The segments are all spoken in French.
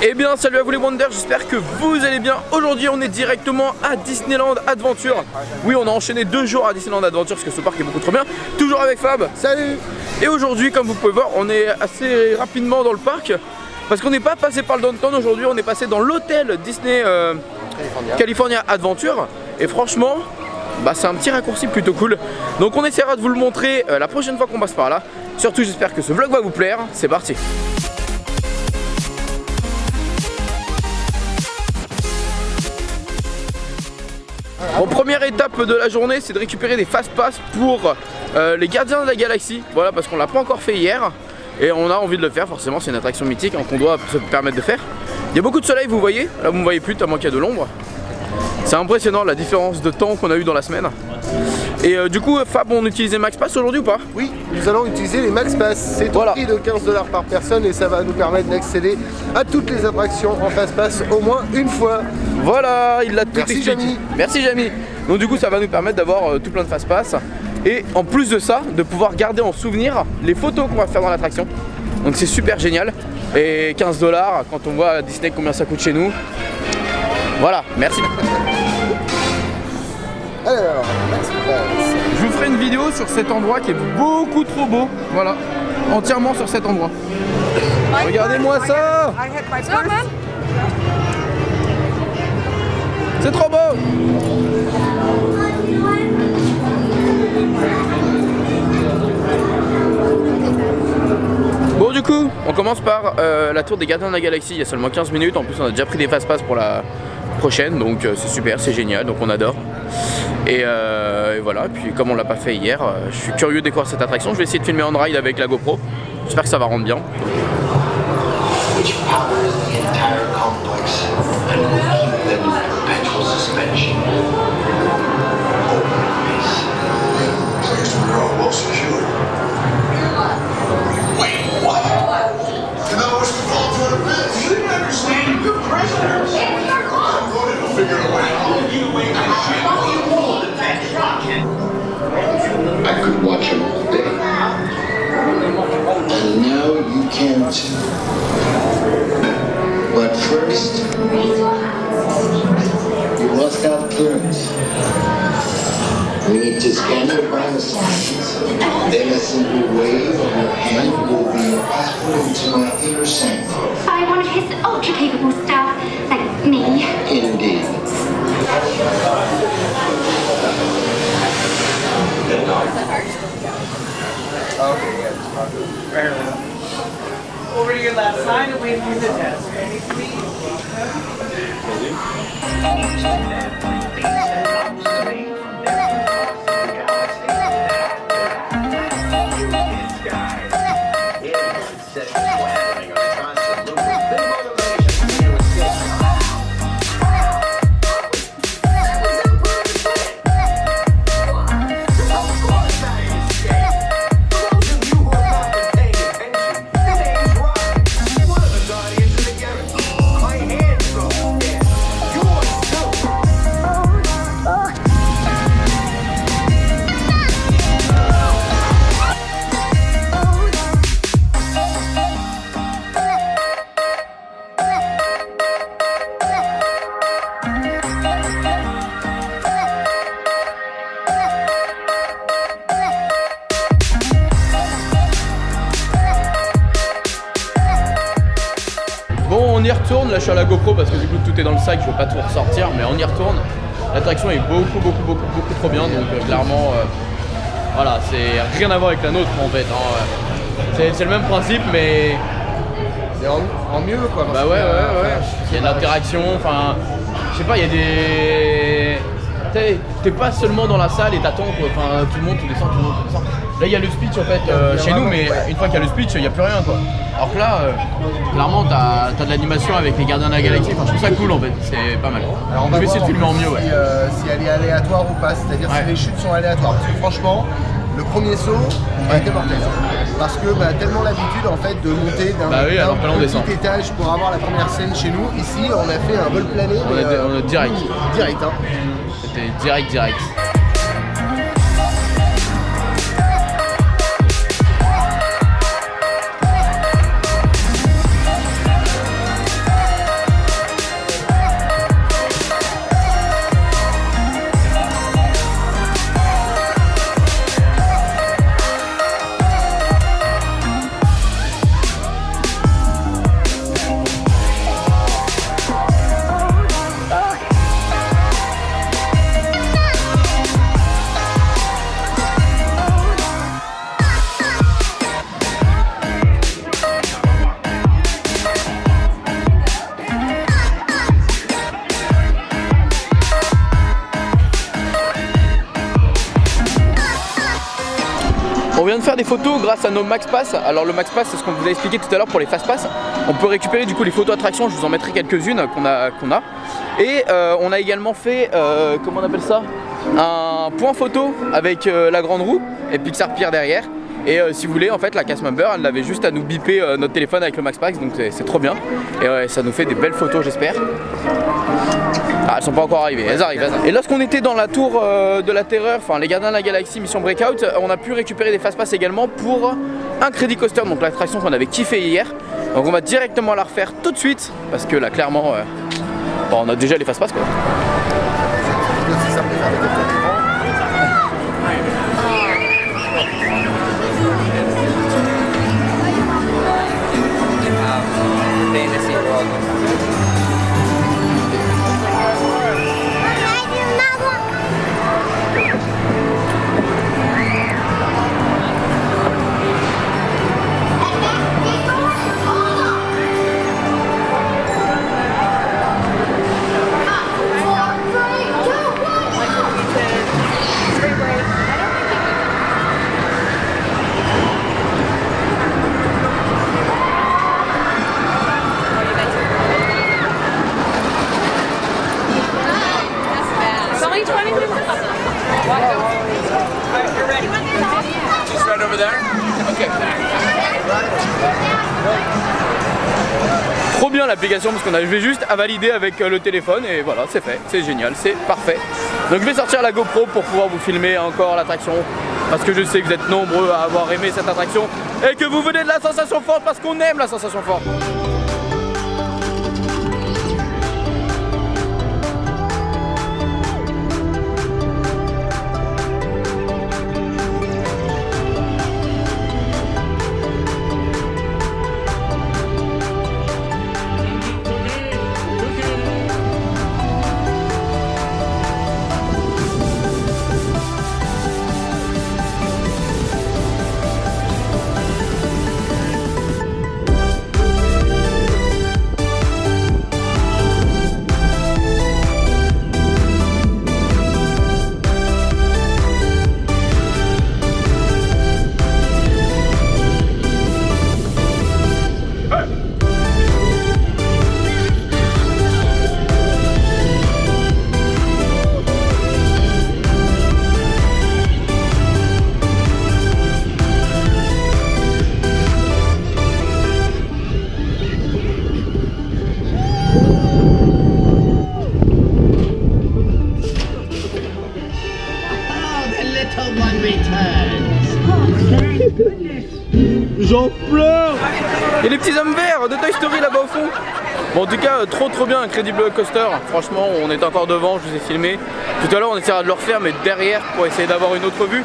Eh bien salut à vous les Wonders, j'espère que vous allez bien. Aujourd'hui on est directement à Disneyland Adventure. Oui, on a enchaîné 2 jours à Disneyland Adventure parce que ce parc est beaucoup trop bien. Toujours avec Fab. Salut. Et aujourd'hui, comme vous pouvez voir, on est assez rapidement dans le parc parce qu'on n'est pas passé par le downtown aujourd'hui, on est passé dans l'hôtel Disney California Adventure. Et franchement, c'est un petit raccourci plutôt cool. Donc on essaiera de vous le montrer la prochaine fois qu'on passe par là. Surtout j'espère que ce vlog va vous plaire. C'est parti. Bon, première étape de la journée, c'est de récupérer des fast pass pour les Gardiens de la Galaxie. Voilà, parce qu'on l'a pas encore fait hier et on a envie de le faire. Forcément, c'est une attraction mythique qu'on doit se permettre de faire. Il y a beaucoup de soleil, vous voyez. Là, vous ne me voyez plus tellement qu'il y a de l'ombre. C'est impressionnant la différence de temps qu'on a eu dans la semaine. Et du coup, Fab, on utilisait Max Pass aujourd'hui ou pas? Oui, nous allons utiliser les Max Pass. C'est au prix de 15 $ par personne et ça va nous permettre d'accéder à toutes les attractions en fast pass au moins une fois. Voilà, il l'a tout expliqué. Jamy. Merci Jamy. Donc du coup, ça va nous permettre d'avoir tout plein de fast pass et en plus de ça, de pouvoir garder en souvenir les photos qu'on va faire dans l'attraction. Donc c'est super génial. Et 15 $, quand on voit à Disney combien ça coûte chez nous. Voilà, merci. Alors, Max Pass. Je vous ferai une vidéo sur cet endroit qui est beaucoup trop beau. Voilà, entièrement sur cet endroit. Regardez-moi ça. C'est trop beau. Bon, du coup, on commence par la tour des Gardiens de la Galaxie. Il y a seulement 15 minutes. En plus, on a déjà pris des fast pass pour la prochaine. Donc c'est super, c'est génial. Donc on adore. Et voilà. Et puis comme on l'a pas fait hier, je suis curieux de découvrir cette attraction. Je vais essayer de filmer on ride avec la GoPro. J'espère que ça va rendre bien. I could watch him all day. And now you can't. But first, you must have clearance. We need to scan your vital signs. Then a simple wave of your hand will be a passport into my inner sanctum. I wanted his ultra-capable stuff, like me. Indeed. Okay, yeah. Fair enough. Over to your left side and wait for the test. Ready, please? Bon, on y retourne, là je suis à la GoPro parce que du coup tout est dans le sac, je veux pas tout ressortir, mais on y retourne. L'attraction est beaucoup trop bien, donc clairement, voilà, c'est rien à voir avec la nôtre en fait. Hein. C'est le même principe, mais C'est en mieux quoi. bah ouais. Il y a de l'interaction, enfin, je sais pas, il y a des... T'es pas seulement dans la salle et t'attends quoi, enfin tout le monde, tu descends. Là il y a le speech en fait chez nous, mais une fois qu'il y a le speech, il n'y a plus rien quoi. Alors que là, clairement t'as de l'animation avec les Gardiens de la Galaxie, enfin je trouve ça cool en fait, c'est pas mal. Alors on Je va vais essayer de filmer en mieux, ouais. si elle est aléatoire ou pas, c'est-à-dire Ouais. si les chutes sont aléatoires. Parce que franchement, le premier saut a été mortel. Parce que tellement l'habitude en fait de monter d'un alors que là, on descend. petit étage pour avoir la première scène chez nous. Ici on a fait un vol plané. On est direct. Direct hein. C'était direct. faire des photos grâce à nos Max Pass. Alors le Max Pass, c'est ce qu'on vous a expliqué tout à l'heure pour les Fast Pass. On peut récupérer du coup les photos attractions, je vous en mettrai quelques-unes qu'on a. Et on a également fait, comment on appelle ça, un point photo avec la grande roue et Pixar Pier derrière. Et si vous voulez, en fait, la cast member, elle avait juste à nous biper notre téléphone avec le Max Pass, donc c'est trop bien. Et ça nous fait des belles photos, j'espère. Ah, elles sont pas encore arrivées, elles arrivent. Et lorsqu'on était dans la tour de la terreur, enfin les gardiens de la galaxie mission Breakout, on a pu récupérer des fast pass également pour un Crédit Coaster, donc l'attraction qu'on avait kiffé hier. Donc on va directement la refaire tout de suite, parce que là clairement, on a déjà les fast pass quoi. Trop bien l'application parce qu'on avait juste à valider avec le téléphone et voilà, c'est fait, c'est génial, c'est parfait. Donc je vais sortir la GoPro pour pouvoir vous filmer encore l'attraction parce que je sais que vous êtes nombreux à avoir aimé cette attraction et que vous venez de la sensation forte parce qu'on aime la sensation forte. J'en pleure. Et les petits hommes verts de Toy Story là-bas au fond. Bon, en tout cas, trop bien Incredible Coaster. Franchement, on est encore devant, je vous ai filmé. Tout à l'heure, on essaiera de le refaire, mais derrière pour essayer d'avoir une autre vue.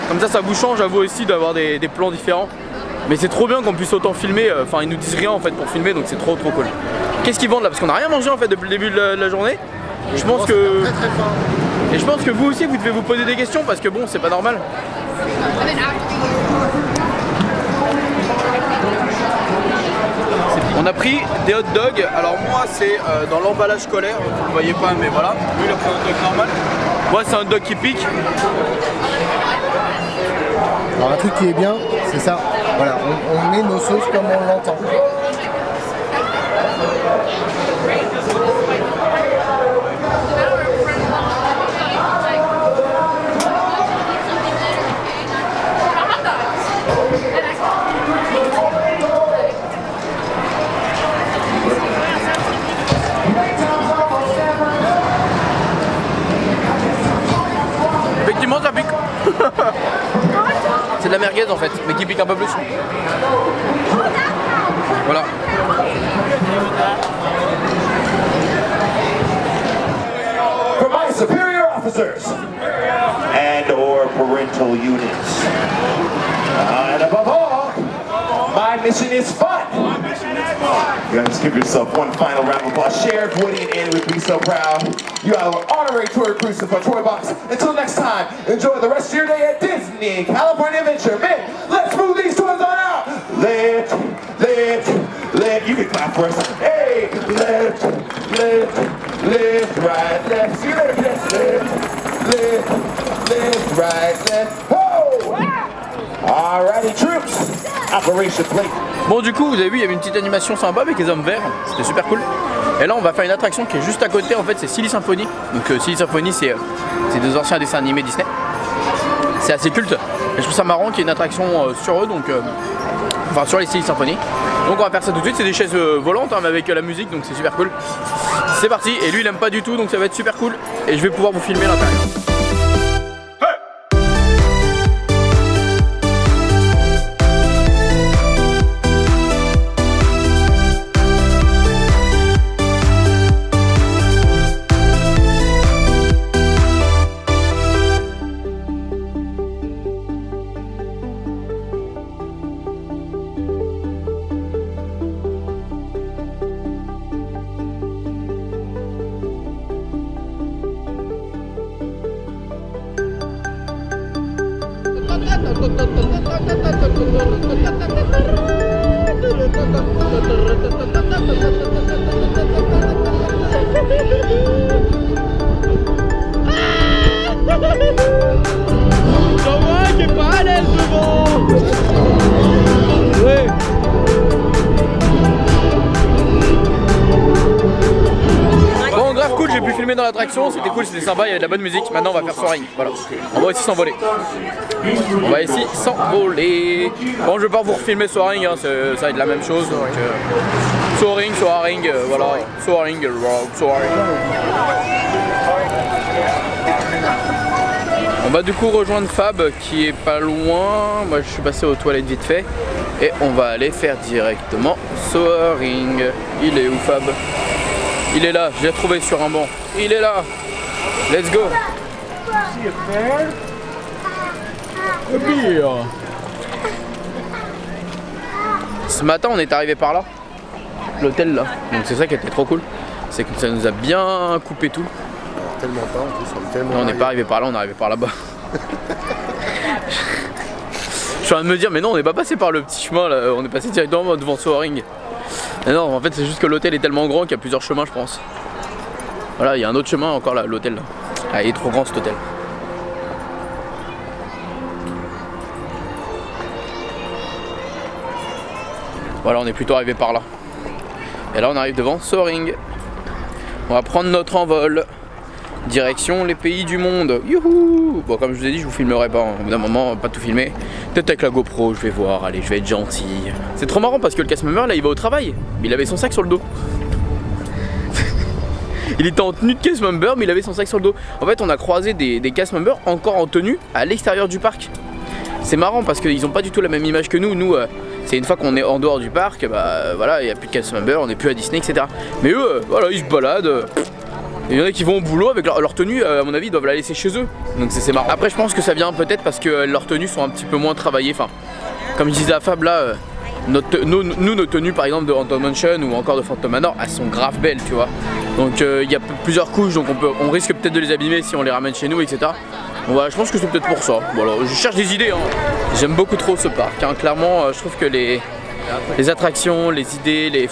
Comme ça vous change à vous aussi d'avoir des plans différents. Mais c'est trop bien qu'on puisse autant filmer. Enfin, ils nous disent rien en fait pour filmer, donc c'est trop cool. Qu'est-ce qu'ils vendent là? Parce qu'on n'a rien mangé en fait depuis le début de la journée. Je pense que... Et je pense que vous aussi, vous devez vous poser des questions parce que bon, c'est pas normal. On a pris des hot dogs, alors moi c'est dans l'emballage scolaire, vous ne voyez pas mais voilà, lui il a pris un hot dog normal, moi c'est un hot dog qui pique. Alors un truc qui est bien, c'est ça, voilà, on met nos sauces comme on l'entend. Effectivement ça pique. C'est de la merguez en fait, mais qui pique un peu plus. Voilà. For my superior officers and or parental units. And above all, my mission is fun. You guys give yourself one final round of applause. Sheriff Woody and Annie would be so proud. You are our honorary tour exclusive for Toy Box. Until next time, enjoy the rest of your day at Disney California Adventure. Man, let's move these toys on out. Lift. You can clap for us. Hey, lift, right, left. See you later, kids. Lift, right, left. Ho! Alrighty, troops. Operation Plate. Bon, du coup, vous avez vu, il y avait une petite animation sympa avec les hommes verts. C'était super cool. Et là, on va faire une attraction qui est juste à côté. En fait, c'est Silly Symphony. Donc, Silly Symphony, c'est des anciens dessins animés Disney. C'est assez culte. Et je trouve ça marrant qu'il y ait une attraction sur eux. Donc, enfin, sur les Silly Symphony. Donc, on va faire ça tout de suite. C'est des chaises volantes, hein, mais avec la musique. Donc, c'est super cool. C'est parti. Et lui, il aime pas du tout. Donc, ça va être super cool. Et je vais pouvoir vous filmer l'intérieur. Qui est pas à l'aise devant. Ouais. Bon, grave cool, j'ai pu filmer dans l'attraction, c'était cool, c'était sympa, il y avait de la bonne musique. Maintenant, on va faire soaring. Voilà, on va ici s'envoler. On va ici s'envoler. Bon, je vais pas vous refilmer soaring, hein, ça va être la même chose. Donc, soaring, voilà, soaring. On va du coup rejoindre Fab qui est pas loin. Moi, je suis passé aux toilettes vite fait. Et on va aller faire directement soaring. Il est où, Fab? Il est là, je l'ai trouvé sur un banc. Il est là. Let's go. Ce matin, on est arrivé par là. L'hôtel là. Donc c'est ça qui était trop cool. C'est que ça nous a bien coupé tout. Tellement pas en plus, on est tellement. Non, on n'est pas arrivé par là, on est arrivé par là-bas. Je suis en train de me dire, mais non, on n'est pas passé par le petit chemin là, on est passé directement devant Soaring. Mais non, en fait, c'est juste que l'hôtel est tellement grand qu'il y a plusieurs chemins, je pense. Voilà, il y a un autre chemin encore là, l'hôtel là. Ah, il est trop grand cet hôtel. Voilà, on est plutôt arrivé par là. Et là, on arrive devant Soaring. On va prendre notre envol. Direction les pays du monde. Youhou! Bon, comme je vous ai dit, je vous filmerai pas. Au bout d'un moment, pas tout filmer. Peut-être avec la GoPro, je vais voir. Allez, je vais être gentil. C'est trop marrant parce que le cast-member là, il va au travail. Mais il avait son sac sur le dos. Il était en tenue de cast-member, mais il avait son sac sur le dos. En fait, on a croisé des cast-members encore en tenue à l'extérieur du parc. C'est marrant parce qu'ils n'ont pas du tout la même image que nous. Nous, c'est une fois qu'on est en dehors du parc, bah voilà, il n'y a plus de cast-member, on n'est plus à Disney, etc. Mais eux, voilà, ils se baladent. Il y en a qui vont au boulot avec leur tenue, à mon avis, ils doivent la laisser chez eux. Donc c'est marrant. Après, je pense que ça vient peut-être parce que leurs tenues sont un petit peu moins travaillées. Enfin, comme je disais à Fab là, nos tenues par exemple de Haunted Mansion ou encore de Phantom Manor, elles sont grave belles, tu vois. Donc il y a plusieurs couches, donc on risque peut-être de les abîmer si on les ramène chez nous, etc. Bon, voilà, je pense que c'est peut-être pour ça. Voilà, je cherche des idées. Hein. J'aime beaucoup trop ce parc. Hein. Clairement, je trouve que les attractions, les idées,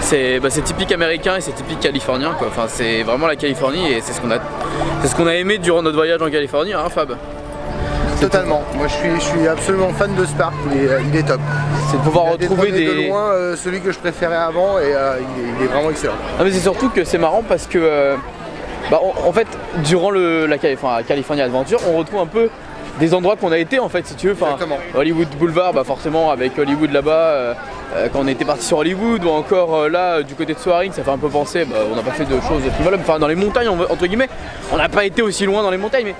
c'est typique américain et c'est typique californien, quoi. Enfin, c'est vraiment la Californie et c'est ce qu'on a aimé durant notre voyage en Californie, hein, Fab. Totalement. Moi, je suis absolument fan de ce parc. Il est top. C'est de pouvoir retrouver de loin celui que je préférais avant et il est vraiment excellent. Ah, mais c'est surtout que c'est marrant parce que en fait, durant la California Adventure, on retrouve un peu des endroits qu'on a été en fait, si tu veux. Enfin, Hollywood Boulevard, forcément avec Hollywood là-bas, quand on était parti sur Hollywood, ou encore là du côté de Soaring, ça fait un peu penser. On n'a pas fait de choses plus enfin dans les montagnes entre guillemets. On n'a pas été aussi loin dans les montagnes, mais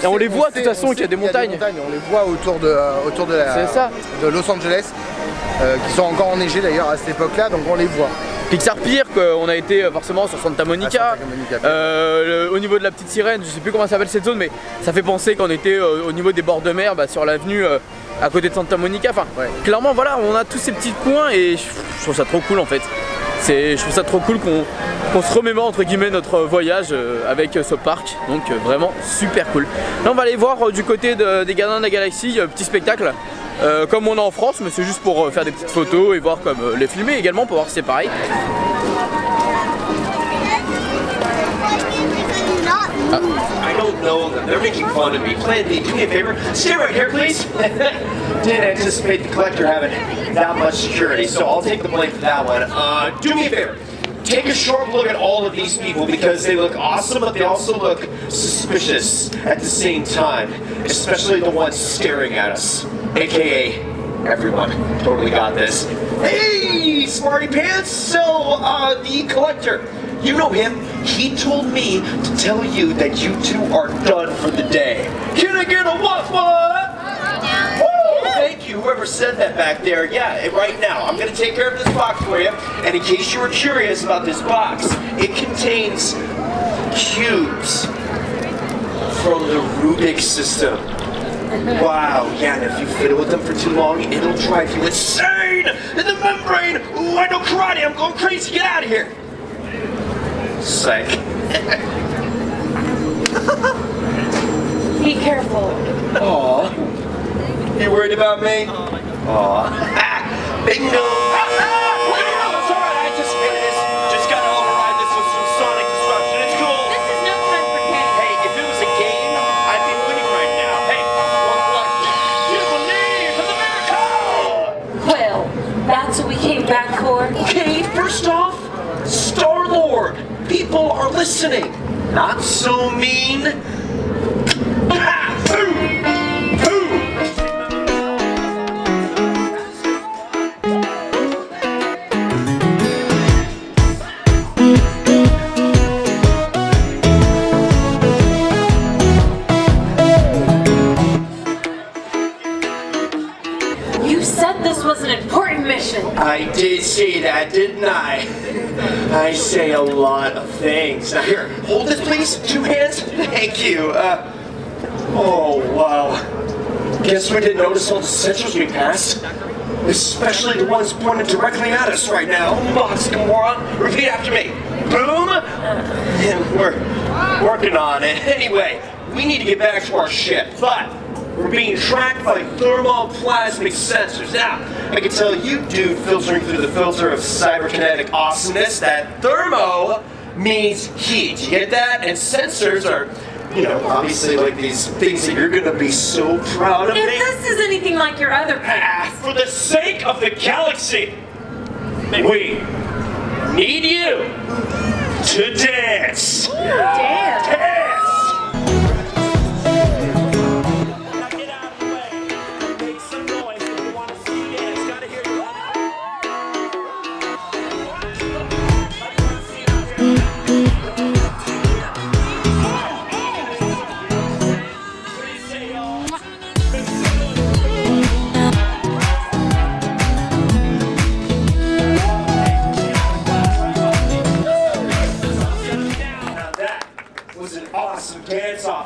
on les voit de toute façon qu'il y a des montagnes. On les voit autour de Los Angeles, qui sont encore enneigées d'ailleurs à cette époque-là, donc on les voit. Pixar Pier, on a été forcément sur Santa Monica, au niveau de la petite sirène, je sais plus comment ça s'appelle cette zone, mais ça fait penser qu'on était au niveau des bords de mer, sur l'avenue à côté de Santa Monica. Enfin, clairement, voilà, on a tous ces petits coins et je trouve ça trop cool en fait. Je trouve ça trop cool qu'on se remémore entre guillemets notre voyage avec ce parc, donc vraiment super cool. Là, on va aller voir du côté des Gardiens de la Galaxie, petit spectacle. Comme on est en France, mais c'est juste pour faire des petites photos et voir comme les filmer également pour voir si c'est pareil. don't know them. They're making fun of me. Plan B, do me a favor. Stay right here, please. Didn't anticipate the collector having that much security, so I'll take the blame for that one. Do me a favor. Take a short look at all of these people because they look awesome, but they also look suspicious at the same time. Especially the ones staring at us. AKA everyone. Totally got this. Hey, Smarty Pants! So, the collector. You know him. He told me to tell you that you two are done for the day. Can I get a what? Woo! Thank you, whoever said that back there. Yeah, right now. I'm gonna take care of this box for you. And in case you were curious about this box, it contains cubes from the Rubik system. Wow, yeah, and if you fiddle with them for too long, it'll drive you insane! In the membrane! Ooh, I know karate, I'm going crazy, get out of here! Psych. Be careful. Aw. You worried about me? Aw. Bingo! It's alright, I anticipated this. Just gotta override this with some sonic disruption. It's cool. This is no time for candy. Hey, if it was a game, I'd be winning right now. Hey, one question. Do you believe in the miracle? Well, that's what we came back for. Okay, first off, Star-Lord. People are listening. Not so mean. Ha! Boom! Boom! You said this was an important mission. I did say that, didn't I? I say a lot of things. Now here, hold this please. 2 hands. Thank you. Oh, wow. Guess we didn't notice all the sensors we passed? Especially the ones pointed directly at us right now. Box Gamora, repeat after me. Boom! And we're working on it. Anyway, we need to get back to our ship, but we're being tracked by thermoplasmic sensors. Now, I can tell you, dude, filtering through the filter of cyberkinetic awesomeness, that thermo means heat. You get that? And sensors are, you know, obviously like these things that you're gonna be so proud of. If this is anything like your other plans. For the sake of the galaxy, we need you to dance. Dance? Dance!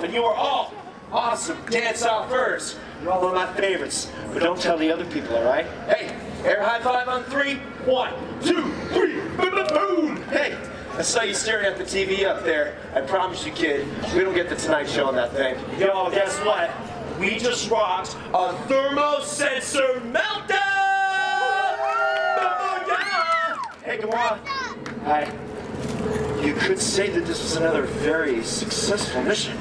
And you are all awesome dance-offers. You're all one of my favorites. But don't tell the other people, all right? Hey, air high five on 3. 1, 2, 3. Boom, boom, boom. Hey, I saw you staring at the TV up there. I promise you, kid, we don't get the Tonight Show on that thing. Yo, guess what? We just rocked a thermosensor meltdown! Hey, Gamora. Hi. You could say that this was another very successful mission.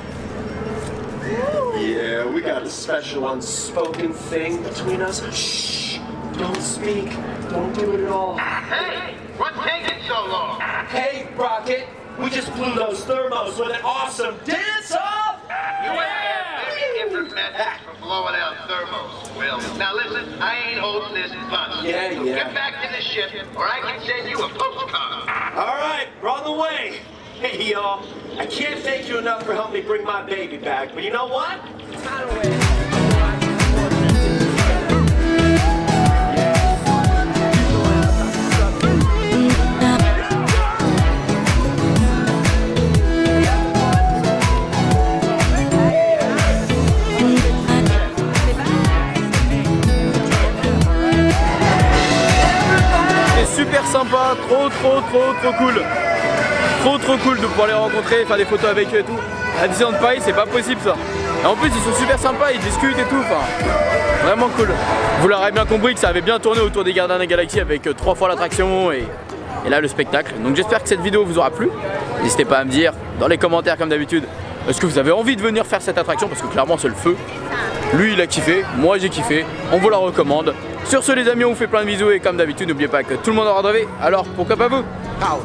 Yeah, we got a special unspoken thing between us. Shh! Don't speak. Don't do it at all. Hey! What's taking so long? Hey, Rocket! We just blew those thermos with an awesome dance-off! Very different method from blowing out thermos. Well, now listen, I ain't holding this punch. Yeah. Get back to the ship, or I can send you a postcard. All right, we're on the way. Hey, y'all. I can't thank you enough for helping me bring my baby back, but you know what? It's not a way. Super sympa, trop cool. Trop cool de pouvoir les rencontrer, faire des photos avec eux et tout. À Disneyland Paris, c'est pas possible ça. Et en plus ils sont super sympas, ils discutent et tout, enfin vraiment cool. Vous l'aurez bien compris que ça avait bien tourné autour des Gardiens de la Galaxie avec 3 fois l'attraction et là le spectacle. Donc j'espère que cette vidéo vous aura plu. N'hésitez pas à me dire dans les commentaires comme d'habitude Est-ce que vous avez envie de venir faire cette attraction? Parce que clairement c'est le feu. Lui il a kiffé, moi j'ai kiffé, on vous la recommande. Sur ce les amis, on vous fait plein de bisous et comme d'habitude n'oubliez pas que tout le monde aura rêvé, alors pourquoi pas vous? Ciao.